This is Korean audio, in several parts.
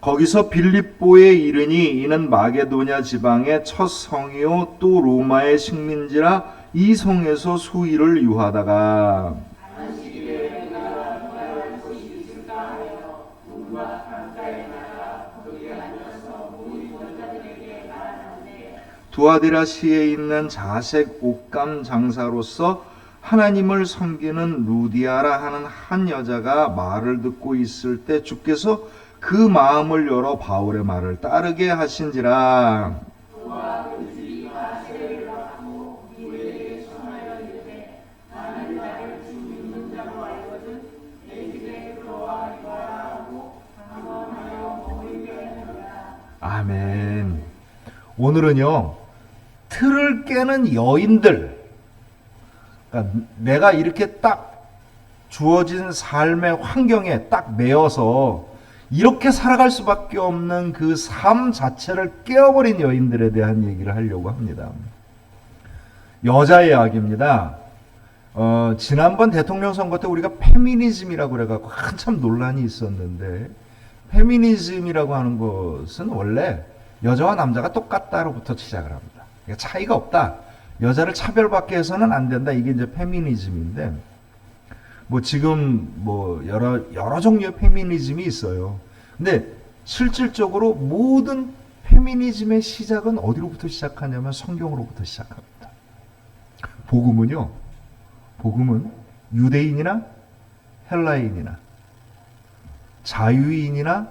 거기서 빌립보에 이르니 이는 마게도냐 지방의 첫 성이요 또 로마의 식민지라 이 성에서 수일을 유하다가 두아디라시에 있는 자색 옷감 장사로서 하나님을 섬기는 루디아라 하는 한 여자가 말을 듣고 있을 때 주께서 그 마음을 열어 바울의 말을 따르게 하신지라. 아멘. 오늘은요, 틀을 깨는 여인들, 그러니까 내가 이렇게 딱 주어진 삶의 환경에 딱 매여서 이렇게 살아갈 수밖에 없는 그 삶 자체를 깨어버린 여인들에 대한 얘기를 하려고 합니다. 여자 이야기입니다. 지난번 대통령 선거 때 우리가 페미니즘이라고 그래갖고 한참 논란이 있었는데, 페미니즘이라고 하는 것은 원래 여자와 남자가 똑같다로부터 시작을 합니다. 그러니까 차이가 없다. 여자를 차별받게 해서는 안 된다. 이게 이제 페미니즘인데, 뭐 지금 뭐 여러 종류의 페미니즘이 있어요. 근데 실질적으로 모든 페미니즘의 시작은 어디로부터 시작하냐면 성경으로부터 시작합니다. 복음은요. 복음은 유대인이나 헬라인이나 자유인이나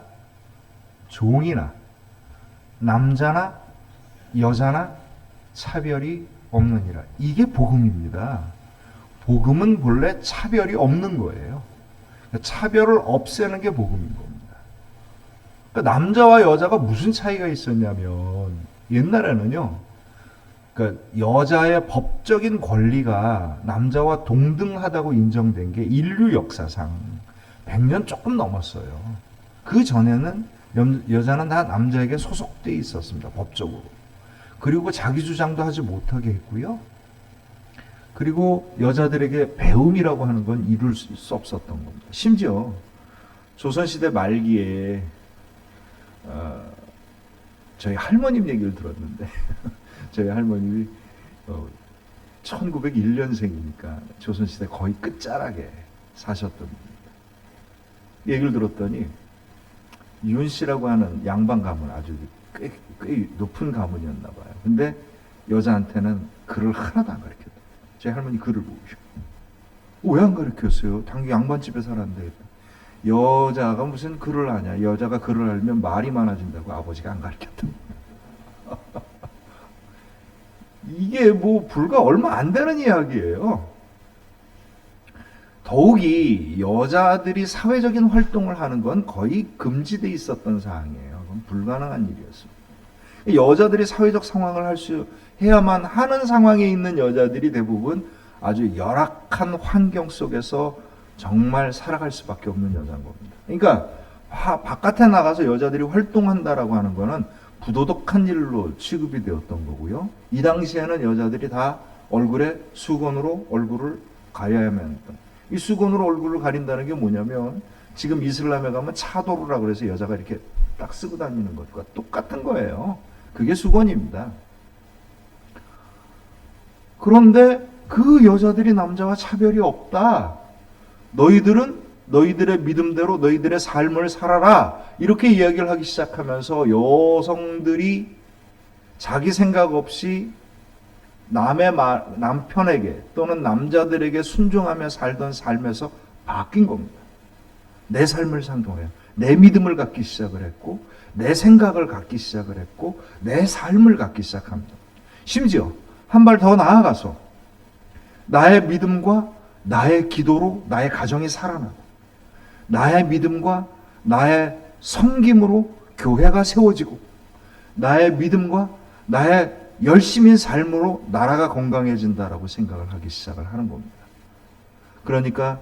종이나 남자나 여자나 차별이 없느니라. 이게 복음입니다. 복음은 본래 차별이 없는 거예요. 차별을 없애는 게 복음인 겁니다. 그러니까 남자와 여자가 무슨 차이가 있었냐면 옛날에는요. 그러니까 여자의 법적인 권리가 남자와 동등하다고 인정된 게 인류 역사상 100년 조금 넘었어요. 그 전에는 여자는 다 남자에게 소속돼 있었습니다. 법적으로. 그리고 자기 주장도 하지 못하게 했고요. 그리고 여자들에게 배움이라고 하는 건 이룰 수 없었던 겁니다. 심지어 조선시대 말기에 저희 할머님 얘기를 들었는데 저희 할머님이 1901년생이니까 조선시대 거의 끝자락에 사셨던 분입니다. 얘기를 들었더니 윤 씨라고 하는 양반 가문, 아주 꽤 높은 가문이었나 봐요. 근데 여자한테는 글을 하나도 안 가르쳤다. 제 할머니 글을 보시고 왜 안 가르쳤어요? 당연히 양반집에 살았는데. 여자가 무슨 글을 아냐? 여자가 글을 알면 말이 많아진다고 아버지가 안 가르쳤다. 이게 뭐 불과 얼마 안 되는 이야기예요. 더욱이 여자들이 사회적인 활동을 하는 건 거의 금지돼 있었던 사항이에요. 그건 불가능한 일이었습니다. 여자들이 사회적 상황을 해야만 하는 상황에 있는 여자들이 대부분 아주 열악한 환경 속에서 정말 살아갈 수밖에 없는 여자인 겁니다. 그러니까 바깥에 나가서 여자들이 활동한다라고 하는 거는 부도덕한 일로 취급이 되었던 거고요. 이 당시에는 여자들이 다 얼굴에 수건으로 얼굴을 가려야만 했던. 이 수건으로 얼굴을 가린다는 게 뭐냐면 지금 이슬람에 가면 차도르라고 해서 여자가 이렇게 딱 쓰고 다니는 것과 똑같은 거예요. 그게 수건입니다. 그런데 그 여자들이 남자와 차별이 없다. 너희들은 너희들의 믿음대로 너희들의 삶을 살아라. 이렇게 이야기를 하기 시작하면서 여성들이 자기 생각 없이 남편에게 또는 남자들에게 순종하며 살던 삶에서 바뀐 겁니다. 내 삶을 상통해요. 내 믿음을 갖기 시작을 했고 내 생각을 갖기 시작을 했고 내 삶을 갖기 시작합니다. 심지어 한 발 더 나아가서 나의 믿음과 나의 기도로 나의 가정이 살아나고 나의 믿음과 나의 섬김으로 교회가 세워지고 나의 믿음과 나의 열심인 삶으로 나라가 건강해진다라고 생각을 하기 시작을 하는 겁니다. 그러니까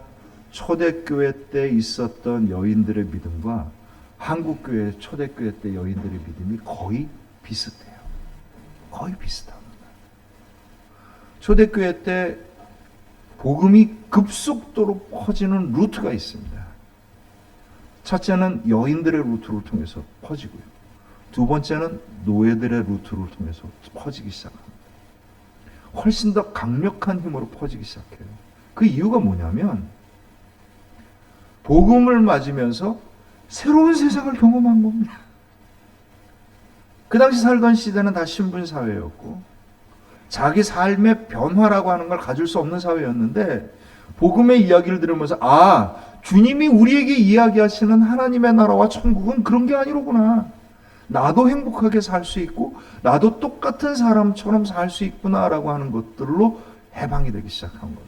초대교회 때 있었던 여인들의 믿음과 한국교회 초대교회 때 여인들의 믿음이 거의 비슷해요. 거의 비슷합니다. 초대교회 때 복음이 급속도로 퍼지는 루트가 있습니다. 첫째는 여인들의 루트를 통해서 퍼지고요. 두 번째는 노예들의 루트를 통해서 퍼지기 시작합니다. 훨씬 더 강력한 힘으로 퍼지기 시작해요. 그 이유가 뭐냐면 복음을 맞으면서 새로운 세상을 경험한 겁니다. 그 당시 살던 시대는 다 신분사회였고 자기 삶의 변화라고 하는 걸 가질 수 없는 사회였는데 복음의 이야기를 들으면서 주님이 우리에게 이야기하시는 하나님의 나라와 천국은 그런 게 아니로구나. 나도 행복하게 살 수 있고 나도 똑같은 사람처럼 살 수 있구나라고 하는 것들로 해방이 되기 시작한 겁니다.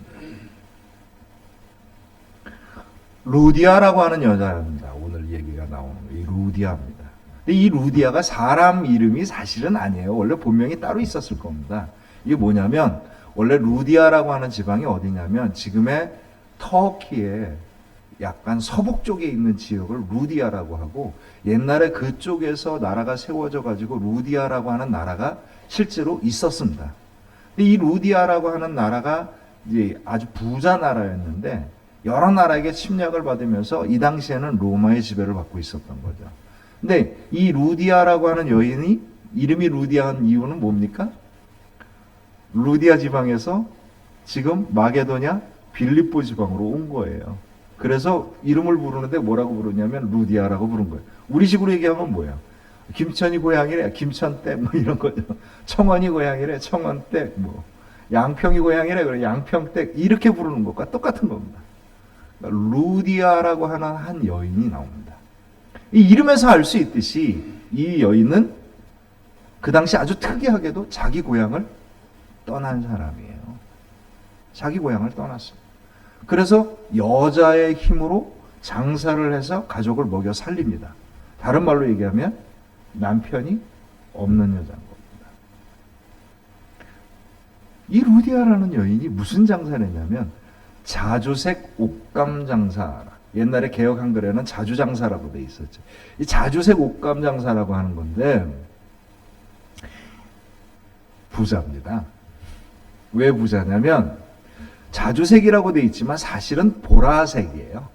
루디아라고 하는 여자입니다. 오늘 얘기가 나오는 이 루디아입니다. 근데 이 루디아가 사람 이름이 사실은 아니에요. 원래 본명이 따로 있었을 겁니다. 이게 뭐냐면 원래 루디아라고 하는 지방이 어디냐면 지금의 터키의 약간 서북 쪽에 있는 지역을 루디아라고 하고 옛날에 그쪽에서 나라가 세워져 가지고 루디아라고 하는 나라가 실제로 있었습니다. 근데 이 루디아라고 하는 나라가 이제 아주 부자 나라였는데 여러 나라에게 침략을 받으면서 이 당시에는 로마의 지배를 받고 있었던 거죠. 근데 이 루디아라고 하는 여인이 이름이 루디아한 이유는 뭡니까? 루디아 지방에서 지금 마게도냐 빌립보 지방으로 온 거예요. 그래서 이름을 부르는데 뭐라고 부르냐면 루디아라고 부른 거예요. 우리 식으로 얘기하면 뭐예요? 김천이 고향이래 김천댁 뭐 이런 거죠. 청원이 고향이래 청원댁 뭐 양평이 고향이래 그래 양평댁 이렇게 부르는 것과 똑같은 겁니다. 그러니까 루디아라고 하는 한 여인이 나옵니다. 이 이름에서 알 수 있듯이 이 여인은 그 당시 아주 특이하게도 자기 고향을 떠난 사람이에요. 자기 고향을 떠났습니다. 그래서 여자의 힘으로 장사를 해서 가족을 먹여 살립니다. 다른 말로 얘기하면 남편이 없는 여자인 겁니다. 이 루디아라는 여인이 무슨 장사를 했냐면 자주색 옷감 장사. 옛날에 개역 한글에는 자주장사라고 돼 있었죠. 이 자주색 옷감 장사라고 하는 건데 부자입니다. 왜 부자냐면 자주색이라고 돼 있지만 사실은 보라색이에요.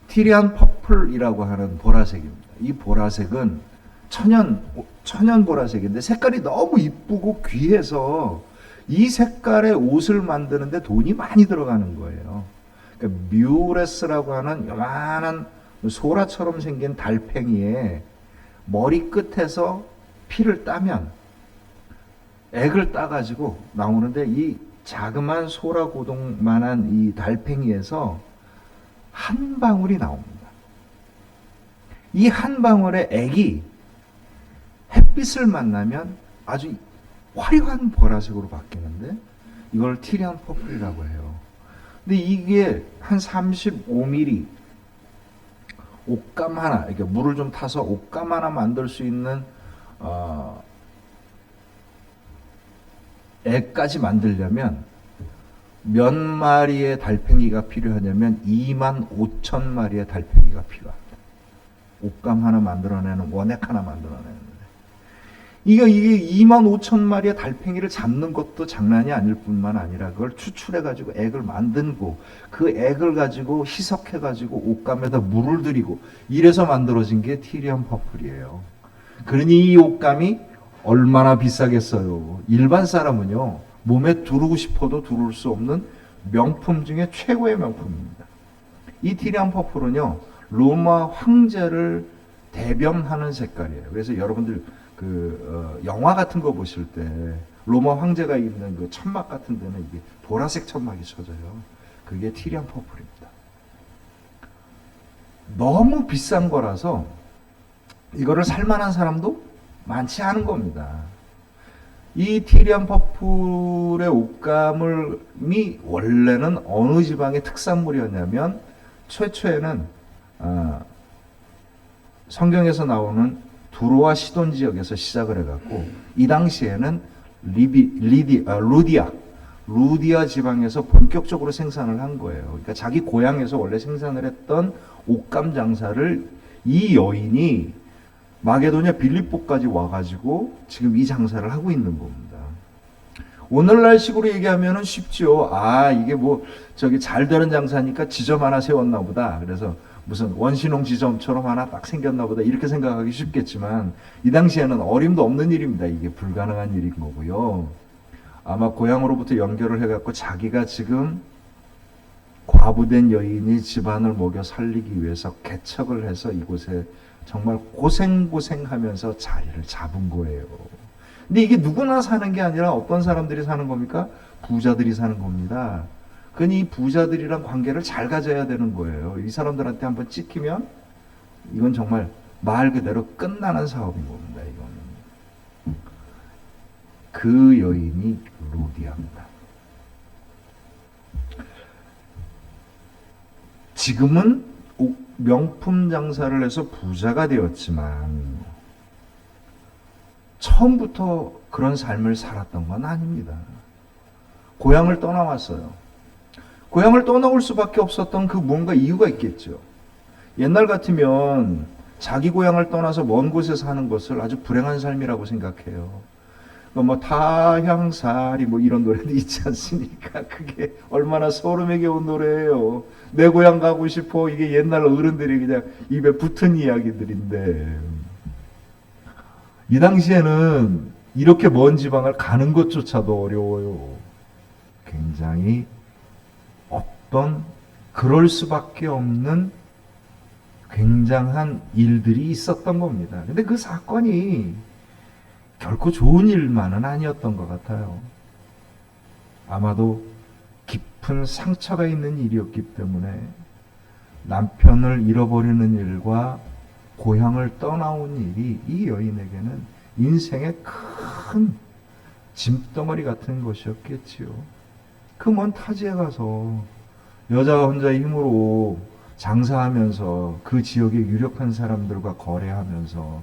티리안 퍼플이라고 하는 보라색입니다. 이 보라색은 천연 보라색인데 색깔이 너무 이쁘고 귀해서 이 색깔의 옷을 만드는데 돈이 많이 들어가는 거예요. 그러니까 뮤레스라고 하는 요만한 소라처럼 생긴 달팽이에 머리 끝에서 피를 따면 액을 따가지고 나오는데 이 자그만 소라 고동만한 이 달팽이에서 한 방울이 나옵니다. 이 한 방울의 액이 햇빛을 만나면 아주 화려한 보라색으로 바뀌는데 이걸 티리안 퍼플이라고 해요. 근데 이게 한 35mm 옷감 하나, 이렇게 물을 좀 타서 옷감 하나 만들 수 있는 액까지 만들려면 몇 마리의 달팽이가 필요하냐면 25,000마리의 달팽이가 필요합니다. 옷감 하나 만들어내는 원액 하나 만들어내는데 이게 25,000마리의 달팽이를 잡는 것도 장난이 아닐 뿐만 아니라 그걸 추출해가지고 액을 만들고 그 액을 가지고 희석해가지고 옷감에다 물을 들이고 이래서 만들어진 게 티리안 퍼플이에요. 그러니 이 옷감이 얼마나 비싸겠어요. 일반 사람은요 몸에 두르고 싶어도 두를 수 없는 명품 중에 최고의 명품입니다. 이 티리안 퍼플은요 로마 황제를 대변하는 색깔이에요. 그래서 여러분들 영화 같은 거 보실 때 로마 황제가 입는 그 천막 같은 데는 이게 보라색 천막이 쳐져요. 그게 티리안 퍼플입니다. 너무 비싼 거라서 이거를 살만한 사람도 많지 않은 겁니다. 이 티리안 퍼플의 옷감이 원래는 어느 지방의 특산물이었냐면 최초에는 성경에서 나오는 두로와 시돈 지역에서 시작을 해갖고 이 당시에는 루디아 지방에서 본격적으로 생산을 한 거예요. 그러니까 자기 고향에서 원래 생산을 했던 옷감 장사를 이 여인이 마게도냐 빌립보까지 와가지고 지금 이 장사를 하고 있는 겁니다. 오늘날 식으로 얘기하면은 쉽죠. 이게 잘 되는 장사니까 지점 하나 세웠나 보다. 그래서 무슨 원신홍 지점처럼 하나 딱 생겼나 보다 이렇게 생각하기 쉽겠지만 이 당시에는 어림도 없는 일입니다. 이게 불가능한 일인 거고요. 아마 고향으로부터 연결을 해갖고 자기가 지금 과부된 여인이 집안을 먹여 살리기 위해서 개척을 해서 이곳에 정말 고생하면서 자리를 잡은 거예요. 근데 이게 누구나 사는 게 아니라 어떤 사람들이 사는 겁니까? 부자들이 사는 겁니다. 그러니 이 부자들이랑 관계를 잘 가져야 되는 거예요. 이 사람들한테 한번 찍히면 이건 정말 말 그대로 끝나는 사업인 겁니다. 이거는. 그 여인이 루디아입니다. 지금은 명품 장사를 해서 부자가 되었지만 처음부터 그런 삶을 살았던 건 아닙니다. 고향을 떠나왔어요. 고향을 떠나올 수밖에 없었던 그 뭔가 이유가 있겠죠. 옛날 같으면 자기 고향을 떠나서 먼 곳에 사는 것을 아주 불행한 삶이라고 생각해요. 뭐 타향살이 뭐 이런 노래도 있지 않습니까? 그게 얼마나 소름에 겨운 노래예요. 내 고향 가고 싶어. 이게 옛날 어른들이 그냥 입에 붙은 이야기들인데 이 당시에는 이렇게 먼 지방을 가는 것조차도 어려워요. 굉장히 어떤 그럴 수밖에 없는 굉장한 일들이 있었던 겁니다. 근데 그 사건이 결코 좋은 일만은 아니었던 것 같아요. 아마도 깊은 상처가 있는 일이었기 때문에 남편을 잃어버리는 일과 고향을 떠나온 일이 이 여인에게는 인생의 큰 짐덩어리 같은 것이었겠지요. 그 먼 타지에 가서 여자가 혼자의 힘으로 장사하면서 그 지역의 유력한 사람들과 거래하면서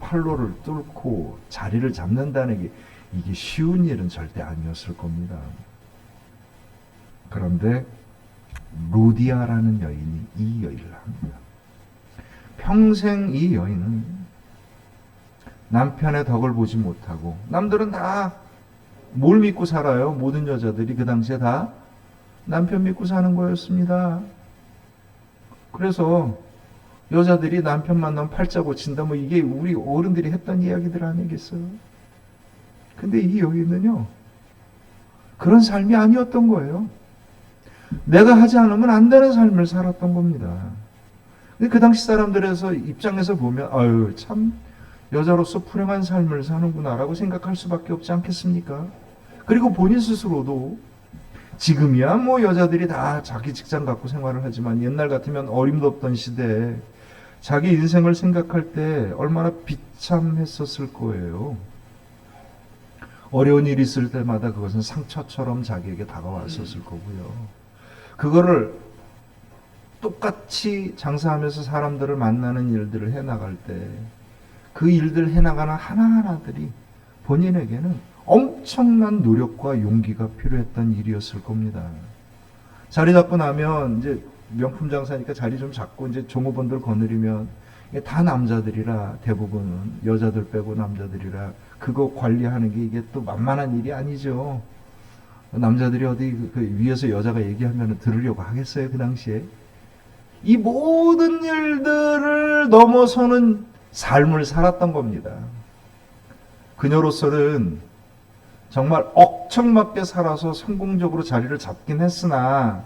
활로를 뚫고 자리를 잡는다는 게 이게 쉬운 일은 절대 아니었을 겁니다. 그런데 루디아라는 여인이 이 여인을 합니다. 평생 이 여인은 남편의 덕을 보지 못하고 남들은 다 뭘 믿고 살아요? 모든 여자들이 그 당시에 다 남편 믿고 사는 거였습니다. 그래서 여자들이 남편 만나면 팔자 고친다 뭐 이게 우리 어른들이 했던 이야기들 아니겠어요? 근데 이 여인은요 그런 삶이 아니었던 거예요. 내가 하지 않으면 안 되는 삶을 살았던 겁니다. 근데 그 당시 사람들에서 입장에서 보면 아유 참 여자로서 불행한 삶을 사는구나라고 생각할 수밖에 없지 않겠습니까? 그리고 본인 스스로도 지금이야 뭐 여자들이 다 자기 직장 갖고 생활을 하지만 옛날 같으면 어림도 없던 시대에 자기 인생을 생각할 때 얼마나 비참했었을 거예요. 어려운 일이 있을 때마다 그것은 상처처럼 자기에게 다가왔었을 거고요. 그거를 똑같이 장사하면서 사람들을 만나는 일들을 해나갈 때 그 일들 해나가는 하나하나들이 본인에게는 엄청난 노력과 용기가 필요했던 일이었을 겁니다. 자리 잡고 나면 이제 명품 장사니까 자리 좀 잡고 이제 종업원들 거느리면 이게 다 남자들이라 대부분은 여자들 빼고 남자들이라 그거 관리하는 게 이게 또 만만한 일이 아니죠. 남자들이 어디 그 위에서 여자가 얘기하면 들으려고 하겠어요 그 당시에. 이 모든 일들을 넘어서는 삶을 살았던 겁니다. 그녀로서는 정말 억척맞게 살아서 성공적으로 자리를 잡긴 했으나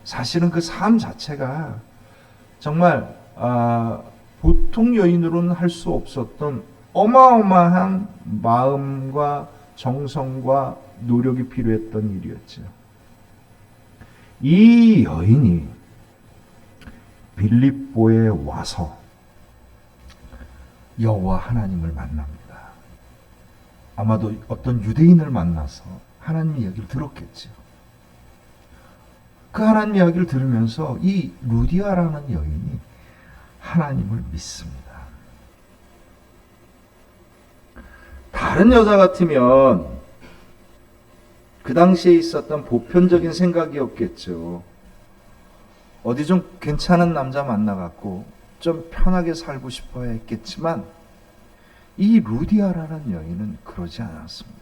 사실은 그 삶 자체가 정말 보통 여인으로는 할 수 없었던 어마어마한 마음과 정성과 노력이 필요했던 일이었죠. 이 여인이 빌립보에 와서 여호와 하나님을 만납니다. 아마도 어떤 유대인을 만나서 하나님 이야기를 들었겠죠. 그 하나님 이야기를 들으면서 이 루디아라는 여인이 하나님을 믿습니다. 다른 여자 같으면 그 당시에 있었던 보편적인 생각이었겠죠. 어디 좀 괜찮은 남자 만나갖고 좀 편하게 살고 싶어 했겠지만 이 루디아라는 여인은 그러지 않았습니다.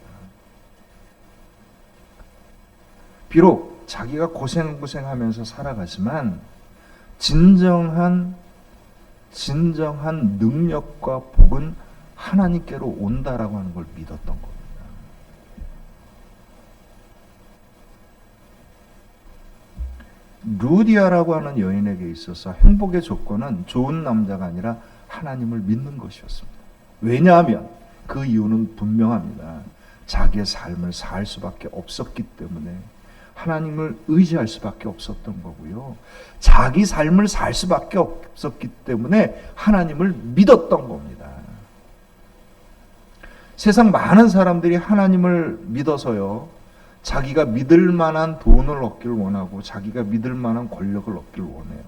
비록 자기가 고생하면서 살아가지만 진정한 능력과 복은 하나님께로 온다라고 하는 걸 믿었던 겁니다. 루디아라고 하는 여인에게 있어서 행복의 조건은 좋은 남자가 아니라 하나님을 믿는 것이었습니다. 왜냐하면 그 이유는 분명합니다. 자기의 삶을 살 수밖에 없었기 때문에 하나님을 의지할 수밖에 없었던 거고요. 자기 삶을 살 수밖에 없었기 때문에 하나님을 믿었던 겁니다. 세상 많은 사람들이 하나님을 믿어서요, 자기가 믿을 만한 돈을 얻기를 원하고 자기가 믿을 만한 권력을 얻기를 원해요.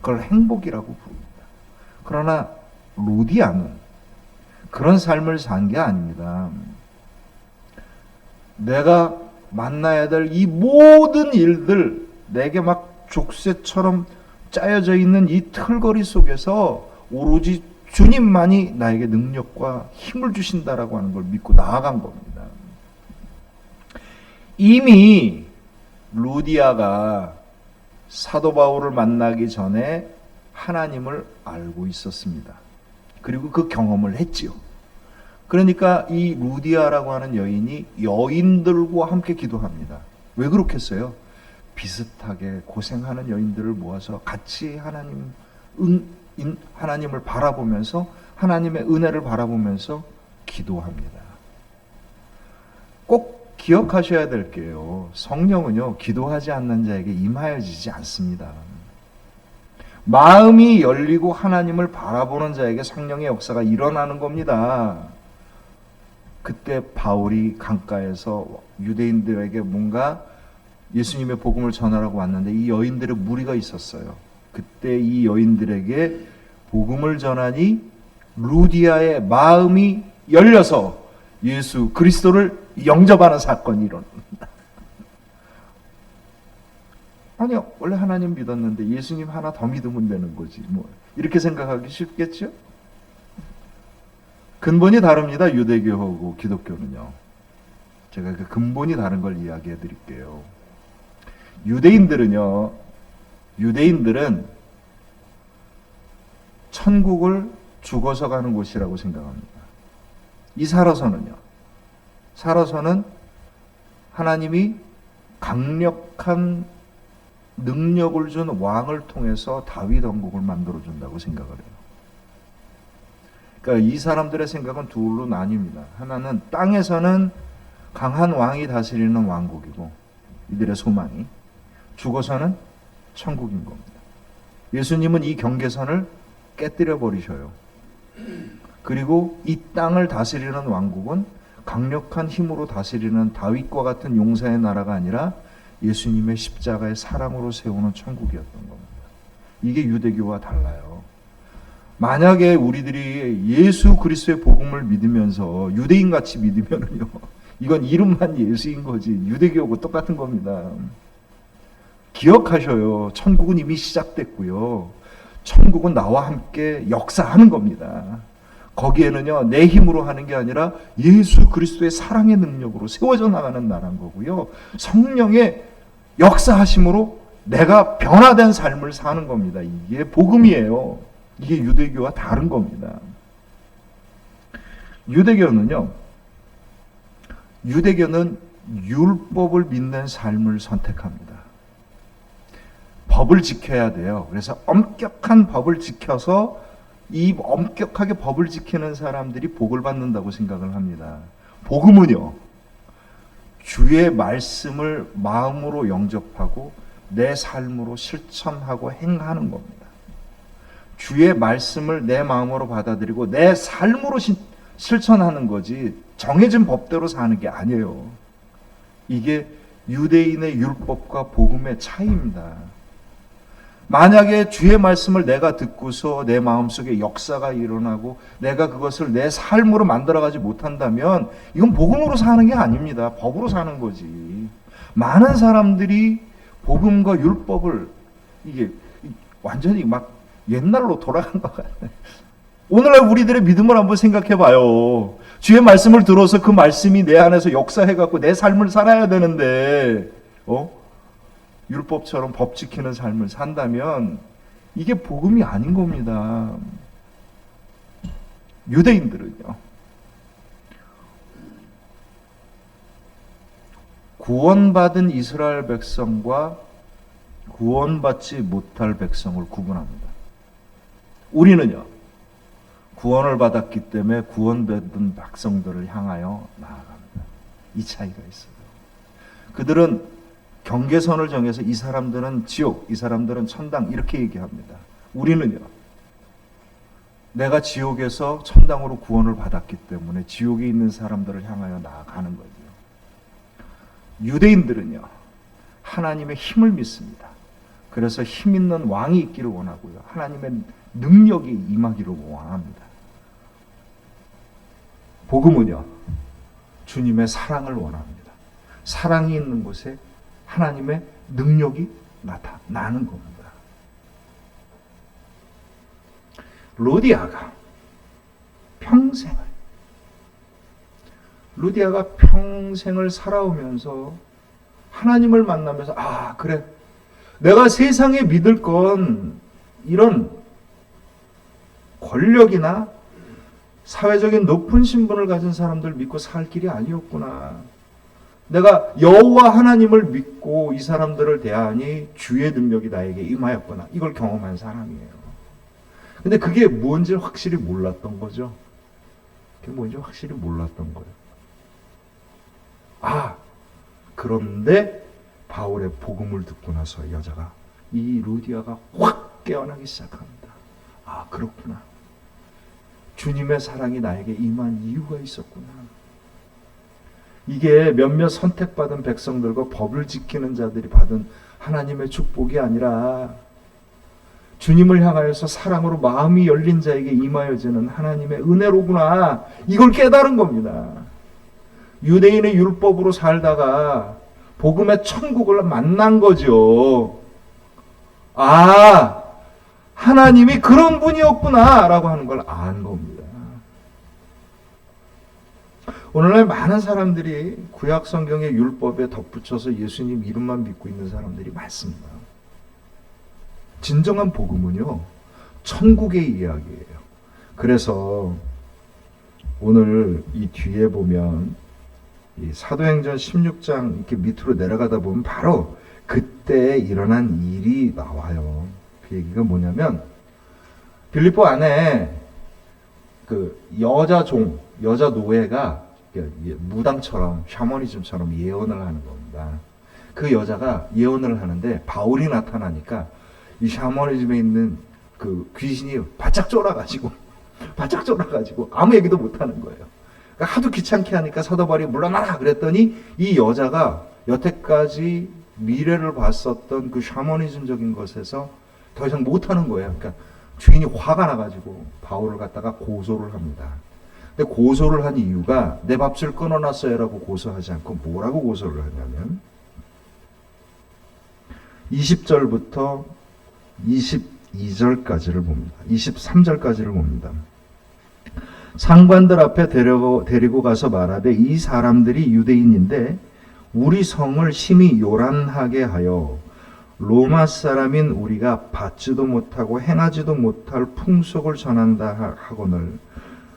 그걸 행복이라고 부릅니다. 그러나 루디아는 그런 삶을 산 게 아닙니다. 내가 만나야 될 이 모든 일들, 내게 막 족쇄처럼 짜여져 있는 이 틀거리 속에서 오로지 주님만이 나에게 능력과 힘을 주신다라고 하는 걸 믿고 나아간 겁니다. 이미 루디아가 사도 바울을 만나기 전에 하나님을 알고 있었습니다. 그리고 그 경험을 했지요. 그러니까 이 루디아라고 하는 여인이 여인들과 함께 기도합니다. 왜 그렇겠어요? 비슷하게 고생하는 여인들을 모아서 같이 하나님을 바라보면서, 하나님의 은혜를 바라보면서 기도합니다. 꼭 기억하셔야 될 게요, 성령은요 기도하지 않는 자에게 임하여지지 않습니다. 마음이 열리고 하나님을 바라보는 자에게 성령의 역사가 일어나는 겁니다. 그때 바울이 강가에서 유대인들에게 뭔가 예수님의 복음을 전하라고 왔는데 이 여인들의 무리가 있었어요. 그때 이 여인들에게 복음을 전하니 루디아의 마음이 열려서 예수 그리스도를 영접하는 사건이 일어납니다. 아니요, 원래 하나님 믿었는데 예수님 하나 더 믿으면 되는 거지, 뭐 이렇게 생각하기 쉽겠죠? 근본이 다릅니다. 유대교하고 기독교는요. 제가 그 근본이 다른 걸 이야기해 드릴게요. 유대인들은 천국을 죽어서 가는 곳이라고 생각합니다. 이 살아서는 하나님이 강력한 능력을 준 왕을 통해서 다윗 왕국을 만들어 준다고 생각을 해요. 그러니까 이 사람들의 생각은 둘로 나뉩니다. 하나는 땅에서는 강한 왕이 다스리는 왕국이고, 이들의 소망이 죽어서는 천국인 겁니다. 예수님은 이 경계선을 깨뜨려 버리셔요. 그리고 이 땅을 다스리는 왕국은 강력한 힘으로 다스리는 다윗과 같은 용사의 나라가 아니라 예수님의 십자가의 사랑으로 세우는 천국이었던 겁니다. 이게 유대교와 달라요. 만약에 우리들이 예수 그리스도의 복음을 믿으면서 유대인같이 믿으면요, 이건 이름만 예수인 거지 유대교하고 똑같은 겁니다. 기억하셔요. 천국은 이미 시작됐고요. 천국은 나와 함께 역사하는 겁니다. 거기에는요, 내 힘으로 하는 게 아니라 예수 그리스도의 사랑의 능력으로 세워져 나가는 나라인 거고요. 성령의 역사하심으로 내가 변화된 삶을 사는 겁니다. 이게 복음이에요. 이게 유대교와 다른 겁니다. 유대교는 율법을 믿는 삶을 선택합니다. 법을 지켜야 돼요. 그래서 엄격한 법을 지켜서 이 엄격하게 법을 지키는 사람들이 복을 받는다고 생각을 합니다. 복음은요, 주의 말씀을 마음으로 영접하고 내 삶으로 실천하고 행하는 겁니다. 주의 말씀을 내 마음으로 받아들이고 내 삶으로 실천하는 거지 정해진 법대로 사는 게 아니에요. 이게 유대인의 율법과 복음의 차이입니다. 만약에 주의 말씀을 내가 듣고서 내 마음속에 역사가 일어나고 내가 그것을 내 삶으로 만들어가지 못한다면 이건 복음으로 사는 게 아닙니다. 법으로 사는 거지. 많은 사람들이 복음과 율법을 이게 완전히 막 옛날로 돌아간 것 같아요. 오늘날 우리들의 믿음을 한번 생각해 봐요. 주의 말씀을 들어서 그 말씀이 내 안에서 역사해갖고 내 삶을 살아야 되는데 율법처럼 법 지키는 삶을 산다면 이게 복음이 아닌 겁니다. 유대인들은요, 구원받은 이스라엘 백성과 구원받지 못할 백성을 구분합니다. 우리는요, 구원을 받았기 때문에 구원받은 백성들을 향하여 나아갑니다. 이 차이가 있어요. 그들은 경계선을 정해서 이 사람들은 지옥, 이 사람들은 천당 이렇게 얘기합니다. 우리는요, 내가 지옥에서 천당으로 구원을 받았기 때문에 지옥에 있는 사람들을 향하여 나아가는 거죠. 유대인들은요, 하나님의 힘을 믿습니다. 그래서 힘 있는 왕이 있기를 원하고요, 하나님의 능력이 임하기를 원합니다. 복음은요, 주님의 사랑을 원합니다. 사랑이 있는 곳에 하나님의 능력이 나타나는 겁니다. 루디아가 평생을 살아오면서 하나님을 만나면서, 아, 그래, 내가 세상에 믿을 건 이런 권력이나 사회적인 높은 신분을 가진 사람들 믿고 살 길이 아니었구나. 내가 여호와 하나님을 믿고 이 사람들을 대하니 주의 능력이 나에게 임하였구나. 이걸 경험한 사람이에요. 근데 그게 뭔지 확실히 몰랐던 거죠. 그게 뭔지 확실히 몰랐던 거예요. 아, 그런데 바울의 복음을 듣고 나서 여자가, 이 루디아가 확 깨어나기 시작합니다. 아, 그렇구나. 주님의 사랑이 나에게 임한 이유가 있었구나. 이게 몇몇 선택받은 백성들과 법을 지키는 자들이 받은 하나님의 축복이 아니라 주님을 향하여서 사랑으로 마음이 열린 자에게 임하여지는 하나님의 은혜로구나. 이걸 깨달은 겁니다. 유대인의 율법으로 살다가 복음의 천국을 만난 거죠. 아, 하나님이 그런 분이었구나 라고 하는 걸 안 겁니다. 오늘날 많은 사람들이 구약 성경의 율법에 덧붙여서 예수님 이름만 믿고 있는 사람들이 많습니다. 진정한 복음은요, 천국의 이야기예요. 그래서 오늘 이 뒤에 보면 이 사도행전 16장 이렇게 밑으로 내려가다 보면 바로 그때 일어난 일이 나와요. 그 얘기가 뭐냐면, 빌립보 안에 그 여자 노예가 무당처럼 샤머니즘처럼 예언을 하는 겁니다. 그 여자가 예언을 하는데 바울이 나타나니까 이 샤머니즘에 있는 그 귀신이 바짝 쫄아가지고 아무 얘기도 못하는 거예요. 그러니까 하도 귀찮게 하니까 사도 바울이 물러나라 그랬더니 이 여자가 여태까지 미래를 봤었던 그 샤머니즘적인 것에서 더 이상 못하는 거예요. 그러니까 주인이 화가 나가지고 바울을 갖다가 고소를 합니다. 근데 고소를 한 이유가 내 밥줄 끊어놨어요 라고 고소하지 않고 뭐라고 고소를 하냐면 20절부터 22절까지를 봅니다. 23절까지를 봅니다. 상관들 앞에 데리고 가서 말하되 이 사람들이 유대인인데 우리 성을 심히 요란하게 하여 로마 사람인 우리가 받지도 못하고 행하지도 못할 풍속을 전한다 하거늘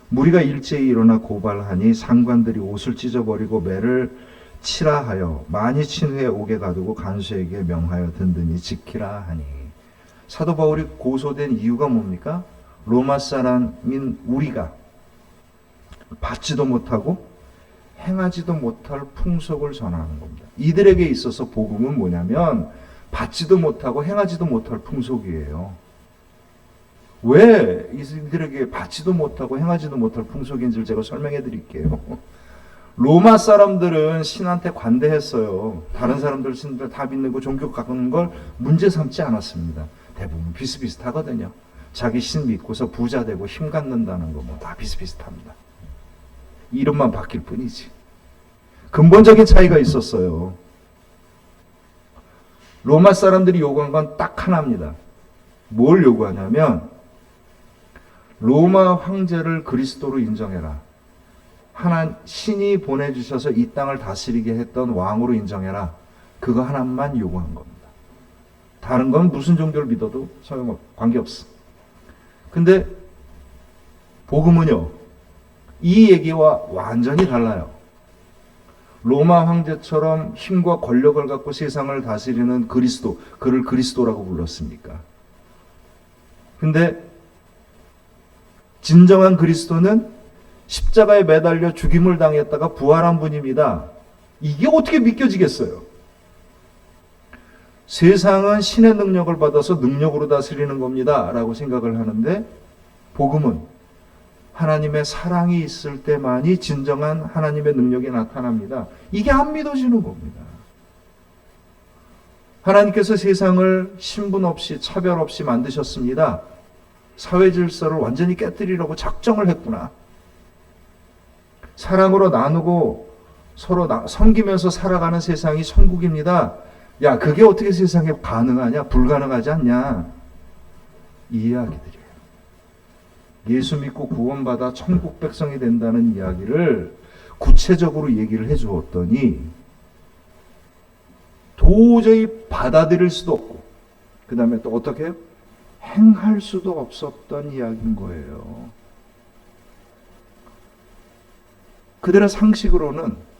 무리가 일제히 일어나 고발하니 상관들이 옷을 찢어버리고 매를 치라 하여 많이 친 후에 옥에 가두고 간수에게 명하여 든든히 지키라 하니. 사도 바울이 고소된 이유가 뭡니까? 로마 사람인 우리가 받지도 못하고 행하지도 못할 풍속을 전하는 겁니다. 이들에게 있어서 복음은 뭐냐면 받지도 못하고 행하지도 못할 풍속이에요. 왜 이들에게 받지도 못하고 행하지도 못할 풍속인지를 제가 설명해 드릴게요. 로마 사람들은 신한테 관대했어요. 다른 사람들 신들 다 믿는 거 종교 갖는 걸 문제 삼지 않았습니다. 대부분 비슷비슷하거든요. 자기 신 믿고서 부자 되고 힘 갖는다는 거 뭐 다 비슷비슷합니다. 이름만 바뀔 뿐이지. 근본적인 차이가 있었어요. 로마 사람들이 요구한 건 딱 하나입니다. 뭘 요구하냐면 로마 황제를 그리스도로 인정해라. 신이 보내주셔서 이 땅을 다스리게 했던 왕으로 인정해라. 그거 하나만 요구한 겁니다. 다른 건 무슨 종교를 믿어도 관계없어. 근데 복음은요, 이 얘기와 완전히 달라요. 로마 황제처럼 힘과 권력을 갖고 세상을 다스리는 그리스도, 그를 그리스도라고 불렀으니까. 근데 진정한 그리스도는 십자가에 매달려 죽임을 당했다가 부활한 분입니다. 이게 어떻게 믿겨지겠어요? 세상은 신의 능력을 받아서 능력으로 다스리는 겁니다 라고 생각을 하는데, 복음은 하나님의 사랑이 있을 때만이 진정한 하나님의 능력이 나타납니다. 이게 안 믿어지는 겁니다. 하나님께서 세상을 신분 없이 차별 없이 만드셨습니다. 사회 질서를 완전히 깨뜨리려고 작정을 했구나. 사랑으로 나누고 서로 섬기면서 살아가는 세상이 천국입니다. 야, 그게 어떻게 세상에 가능하냐? 불가능하지 않냐? 이 이야기들이에요. 예수 믿고 구원받아 천국 백성이 된다는 이야기를 구체적으로 얘기를 해 주었더니 도저히 받아들일 수도 없고, 그 다음에 또 어떻게 해요? 행할 수도 없었던 이야기인 거예요. 그들의 상식으로는,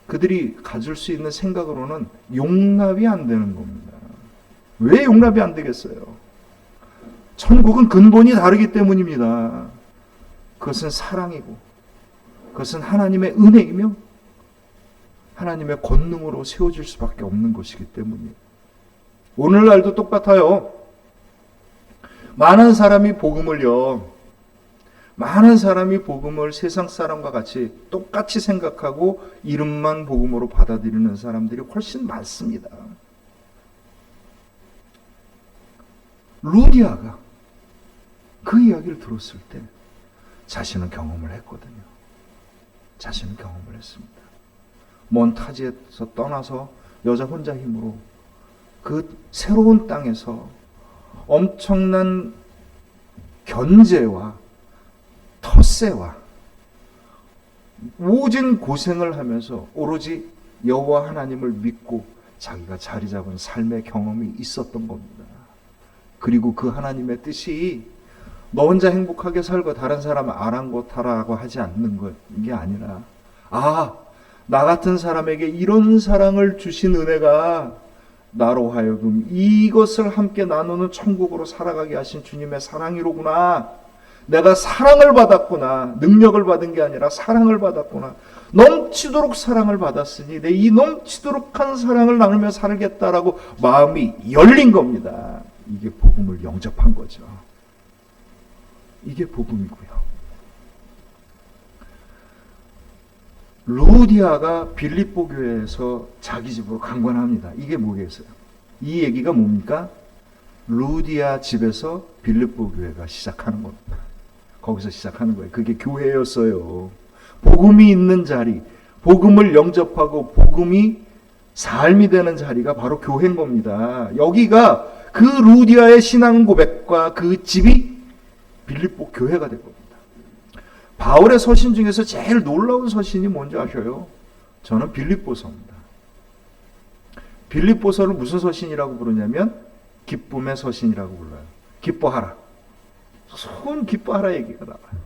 그들이 가질 수 있는 생각으로는 용납이 안 되는 겁니다. 왜 용납이 안 되겠어요? 천국은 근본이 다르기 때문입니다. 그것은 사랑이고, 그것은 하나님의 은혜이며 하나님의 권능으로 세워질 수밖에 없는 것이기 때문이에요. 오늘날도 똑같아요. 많은 사람이 복음을 세상 사람과 같이 똑같이 생각하고 이름만 복음으로 받아들이는 사람들이 훨씬 많습니다. 루디아가 그 이야기를 들었을 때 자신은 경험을 했거든요. 자신은 경험을 했습니다. 먼 타지에서 떠나서 여자 혼자 힘으로 그 새로운 땅에서 엄청난 견제와 텃세와 모진 고생을 하면서 오로지 여호와 하나님을 믿고 자기가 자리 잡은 삶의 경험이 있었던 겁니다. 그리고 그 하나님의 뜻이 너 혼자 행복하게 살고 다른 사람 아랑곳하라고 하지 않는 게 아니라, 나 같은 사람에게 이런 사랑을 주신 은혜가 나로 하여금 이것을 함께 나누는 천국으로 살아가게 하신 주님의 사랑이로구나. 내가 사랑을 받았구나. 능력을 받은 게 아니라 사랑을 받았구나. 넘치도록 사랑을 받았으니 내 이 넘치도록한 사랑을 나누며 살겠다라고 마음이 열린 겁니다. 이게 복음을 영접한 거죠. 이게 복음이고요. 루디아가 빌립보 교회에서 자기 집으로 강권합니다. 이게 뭐겠어요? 이 얘기가 뭡니까? 루디아 집에서 빌립보 교회가 시작하는 겁니다. 거기서 시작하는 거예요. 그게 교회였어요. 복음이 있는 자리, 복음을 영접하고 복음이 삶이 되는 자리가 바로 교회인 겁니다. 여기가 그 루디아의 신앙 고백과 그 집이 빌립보 교회가 된 겁니다. 바울의 서신 중에서 제일 놀라운 서신이 뭔지 아셔요? 저는 빌립보서입니다. 빌립보서를 무슨 서신이라고 부르냐면 기쁨의 서신이라고 불러요. 기뻐하라. 손 기뻐하라 얘기가 나와요.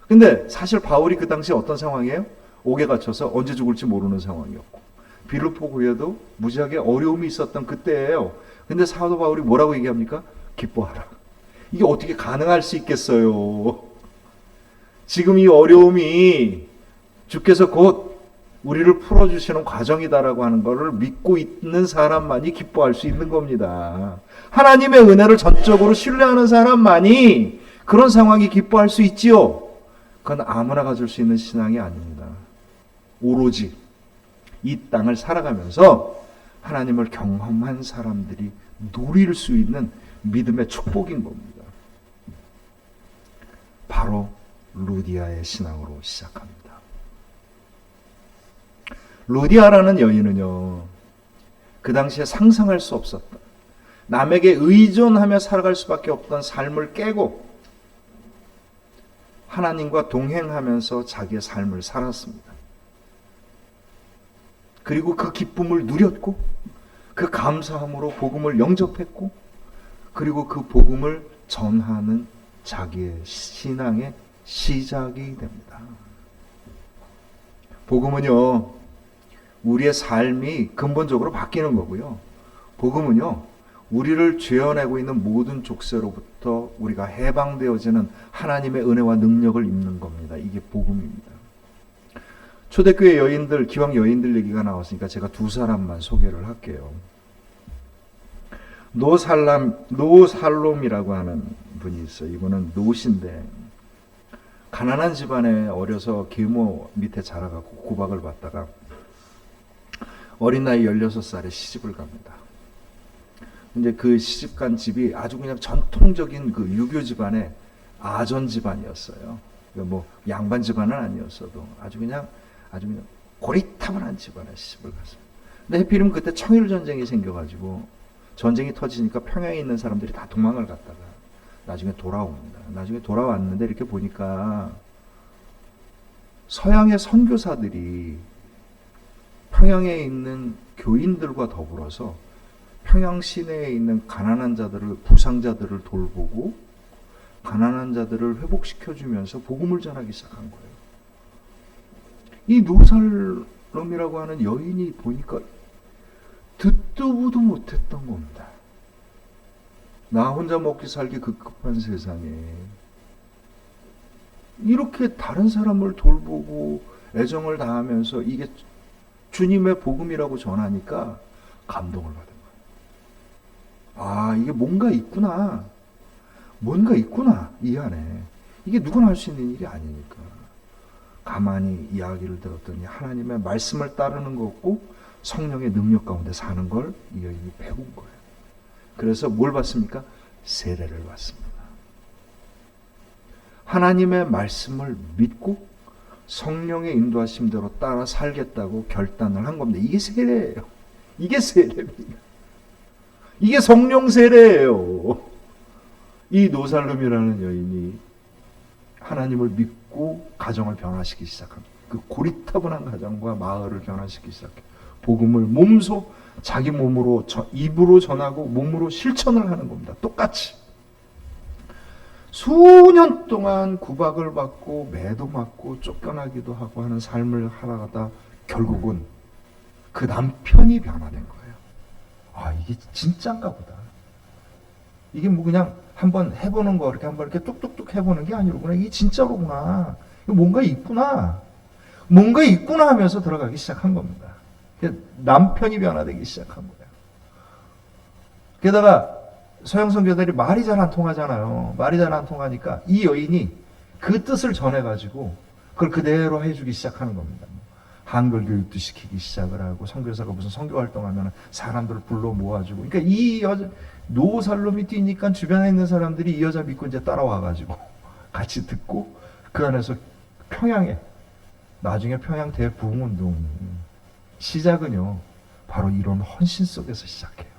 근데 사실 바울이 그 당시에 어떤 상황이에요? 옥에 갇혀서 언제 죽을지 모르는 상황이었고, 빌립보 교회도 무지하게 어려움이 있었던 그때예요. 근데 사도 바울이 뭐라고 얘기합니까? 기뻐하라. 이게 어떻게 가능할 수 있겠어요? 지금 이 어려움이 주께서 곧 우리를 풀어주시는 과정이다라고 하는 것을 믿고 있는 사람만이 기뻐할 수 있는 겁니다. 하나님의 은혜를 전적으로 신뢰하는 사람만이 그런 상황이 기뻐할 수 있지요. 그건 아무나 가질 수 있는 신앙이 아닙니다. 오로지 이 땅을 살아가면서 하나님을 경험한 사람들이 누릴 수 있는 믿음의 축복인 겁니다. 바로 루디아의 신앙으로 시작합니다. 루디아라는 여인은요, 그 당시에 상상할 수 없었던, 남에게 의존하며 살아갈 수밖에 없던 삶을 깨고 하나님과 동행하면서 자기의 삶을 살았습니다. 그리고 그 기쁨을 누렸고 그 감사함으로 복음을 영접했고, 그리고 그 복음을 전하는 자기의 신앙의 시작이 됩니다. 복음은요, 우리의 삶이 근본적으로 바뀌는 거고요. 복음은요, 우리를 죄어내고 있는 모든 족쇄로부터 우리가 해방되어지는 하나님의 은혜와 능력을 입는 겁니다. 이게 복음입니다. 초대교회 여인들, 기왕 여인들 얘기가 나왔으니까 제가 두 사람만 소개를 할게요. 노살롬이라고 하는 분이 있어요. 이분은 노신데 가난한 집안에 어려서 계모 밑에 자라가고 구박을 받다가 어린 나이 16살에 시집을 갑니다. 근데 그 시집간 집이 아주 그냥 전통적인 그 유교 집안의 아전 집안이었어요. 뭐 양반 집안은 아니었어도 아주 그냥 고리타분한 집안에 시집을 갔어요. 근데 해필이면 그때 청일 전쟁이 생겨가지고 전쟁이 터지니까 평양에 있는 사람들이 다 도망을 갔다가 나중에 돌아옵니다. 나중에 돌아왔는데 이렇게 보니까 서양의 선교사들이 평양에 있는 교인들과 더불어서 평양 시내에 있는 가난한 자들을, 부상자들을 돌보고 가난한 자들을 회복시켜주면서 복음을 전하기 시작한 거예요. 이 노살롬이라고 하는 여인이 보니까 듣도 보도 못했던 겁니다. 나 혼자 먹기 살기 급급한 세상에 이렇게 다른 사람을 돌보고 애정을 다하면서 이게 주님의 복음이라고 전하니까 감동을 받은 거예요. 아, 이게 뭔가 있구나. 이 안에. 이게 누구나 할 수 있는 일이 아니니까. 가만히 이야기를 들었더니 하나님의 말씀을 따르는 거고 성령의 능력 가운데 사는 걸 이 여인이 배운 거예요. 그래서 뭘 받습니까? 세례를 받습니다. 하나님의 말씀을 믿고 성령의 인도하심대로 따라 살겠다고 결단을 한 겁니다. 이게 세례예요. 이게 세례입니다. 이게 성령 세례예요. 이 노살롬이라는 여인이 하나님을 믿고 가정을 변화시키기 시작합니다. 그 고리타분한 가정과 마을을 변화시키기 시작해요. 복음을 몸소 자기 몸으로 입으로 전하고 몸으로 실천을 하는 겁니다. 똑같이. 수년 동안 구박을 받고 매도 맞고 쫓겨나기도 하고 하는 삶을 하다가 결국은 그 남편이 변화된 거예요. 아, 이게 진짜인가 보다. 이게 뭐 그냥 한번 해보는 거 이렇게 한번 이렇게 뚝뚝뚝 해보는 게 아니로구나. 이게 진짜로구나. 뭔가 있구나. 뭔가 있구나 하면서 들어가기 시작한 겁니다. 남편이 변화되기 시작한 거예요. 게다가 서양 선교들이 말이 잘 안 통하잖아요. 말이 잘 안 통하니까 이 여인이 그 뜻을 전해가지고 그걸 그대로 해주기 시작하는 겁니다. 한글 교육도 시키기 시작을 하고 선교사가 무슨 선교 활동하면 사람들을 불러 모아주고. 그러니까 이 여자 노살롬이 뛰니까 주변에 있는 사람들이 이 여자 믿고 이제 따라와가지고 같이 듣고 그 안에서 평양에 나중에 평양 대부흥운동 시작은요 바로 이런 헌신 속에서 시작해요.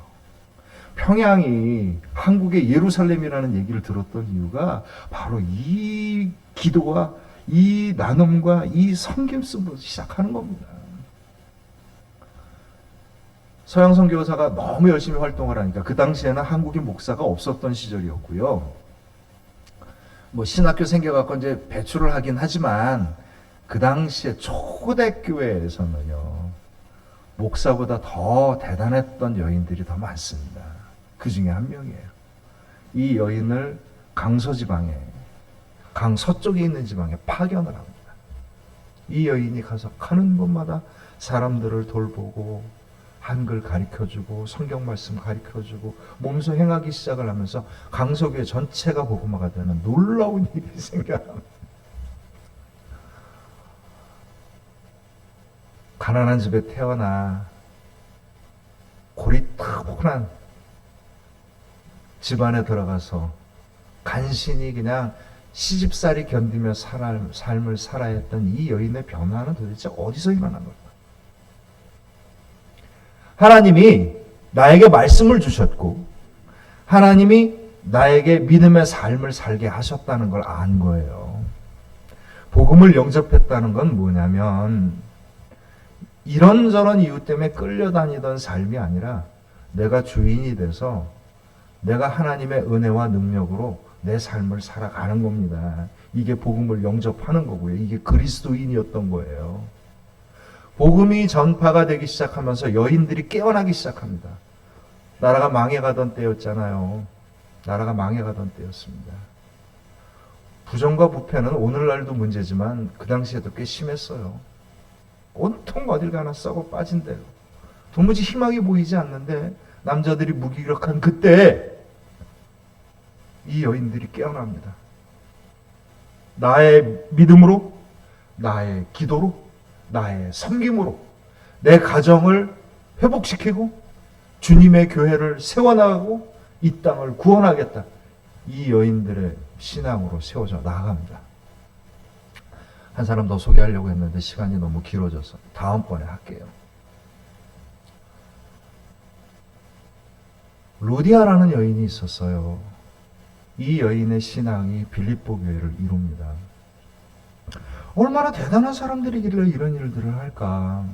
평양이 한국의 예루살렘이라는 얘기를 들었던 이유가 바로 이 기도와 이 나눔과 이 섬김으로 시작하는 겁니다. 서양 선교사가 너무 열심히 활동을 하니까 그 당시에는 한국인 목사가 없었던 시절이었고요. 뭐 신학교 생겨갖고 이제 배출을 하긴 하지만 그 당시에 초대교회에서는요 목사보다 더 대단했던 여인들이 더 많습니다. 그 중에 한 명이에요. 이 여인을 강서지방에, 강서쪽에 있는 지방에 파견을 합니다. 이 여인이 가서 가는 곳마다 사람들을 돌보고 한글 가르쳐주고 성경 말씀 가르쳐주고 몸소 행하기 시작을 하면서 강서교회 전체가 복음화가 되는 놀라운 일이 생겨납니다. 가난한 집에 태어나 고리타분한 집안에 들어가서 간신히 그냥 시집살이 견디며 삶을 살아야 했던 이 여인의 변화는 도대체 어디서 일어난 걸까? 하나님이 나에게 말씀을 주셨고 하나님이 나에게 믿음의 삶을 살게 하셨다는 걸 안 거예요. 복음을 영접했다는 건 뭐냐면 이런저런 이유 때문에 끌려다니던 삶이 아니라 내가 주인이 돼서 내가 하나님의 은혜와 능력으로 내 삶을 살아가는 겁니다. 이게 복음을 영접하는 거고요. 이게 그리스도인이었던 거예요. 복음이 전파가 되기 시작하면서 여인들이 깨어나기 시작합니다. 나라가 망해가던 때였잖아요. 나라가 망해가던 때였습니다. 부정과 부패는 오늘날도 문제지만 그 당시에도 꽤 심했어요. 온통 어딜 가나 썩어 빠진 대로 도무지 희망이 보이지 않는데 남자들이 무기력한 그때 이 여인들이 깨어납니다. 나의 믿음으로, 나의 기도로, 나의 섬김으로 내 가정을 회복시키고 주님의 교회를 세워나가고 이 땅을 구원하겠다. 이 여인들의 신앙으로 세워져 나아갑니다. 한 사람 더 소개하려고 했는데 시간이 너무 길어져서 다음번에 할게요. 루디아라는 여인이 있었어요. 이 여인의 신앙이 빌립보 교회를 이룹니다. 얼마나 대단한 사람들이길래 이런 일들을 할까?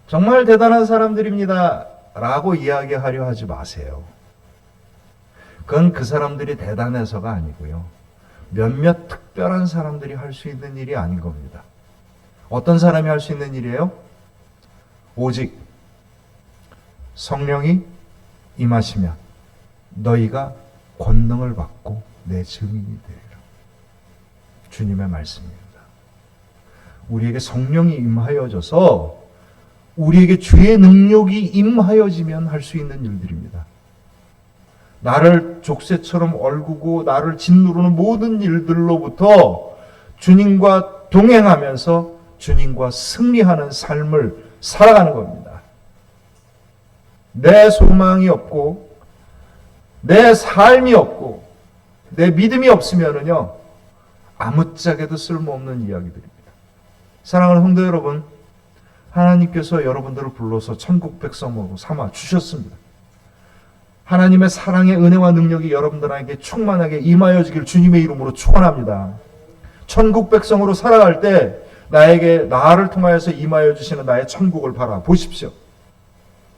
정말 대단한 사람들입니다 라고 이야기하려 하지 마세요. 그건 그 사람들이 대단해서가 아니고요. 몇몇 특별한 사람들이 할 수 있는 일이 아닌 겁니다. 어떤 사람이 할 수 있는 일이에요? 오직 성령이 임하시면 너희가 권능을 받고 내 증인이 되리라. 주님의 말씀입니다. 우리에게 성령이 임하여져서 우리에게 주의 능력이 임하여지면 할 수 있는 일들입니다. 나를 족쇄처럼 얼구고 나를 짓누르는 모든 일들로부터 주님과 동행하면서 주님과 승리하는 삶을 살아가는 겁니다. 내 소망이 없고 내 삶이 없고 내 믿음이 없으면은요 아무짝에도 쓸모없는 이야기들입니다. 사랑하는 성도 여러분, 하나님께서 여러분들을 불러서 천국 백성으로 삼아 주셨습니다. 하나님의 사랑의 은혜와 능력이 여러분들에게 충만하게 임하여지길 주님의 이름으로 축원합니다. 천국 백성으로 살아갈 때 나를 통하여서 임하여 주시는 나의 천국을 바라보십시오.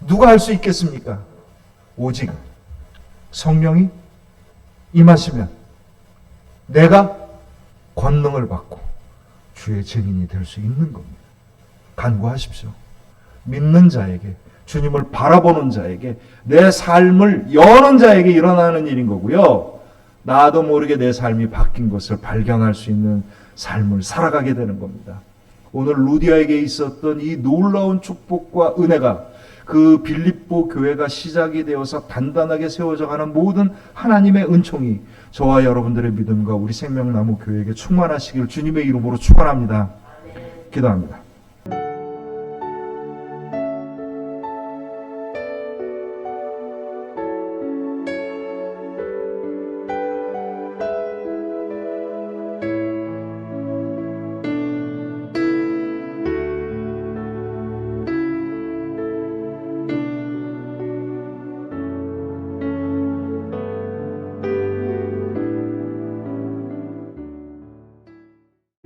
누가 할 수 있겠습니까? 오직 성령이 임하시면 내가 권능을 받고 주의 증인이 될 수 있는 겁니다. 간구하십시오. 믿는 자에게, 주님을 바라보는 자에게, 내 삶을 여는 자에게 일어나는 일인 거고요. 나도 모르게 내 삶이 바뀐 것을 발견할 수 있는 삶을 살아가게 되는 겁니다. 오늘 루디아에게 있었던 이 놀라운 축복과 은혜가 그 빌립보 교회가 시작이 되어서 단단하게 세워져가는 모든 하나님의 은총이 저와 여러분들의 믿음과 우리 생명나무 교회에게 충만하시길 주님의 이름으로 축원합니다. 기도합니다.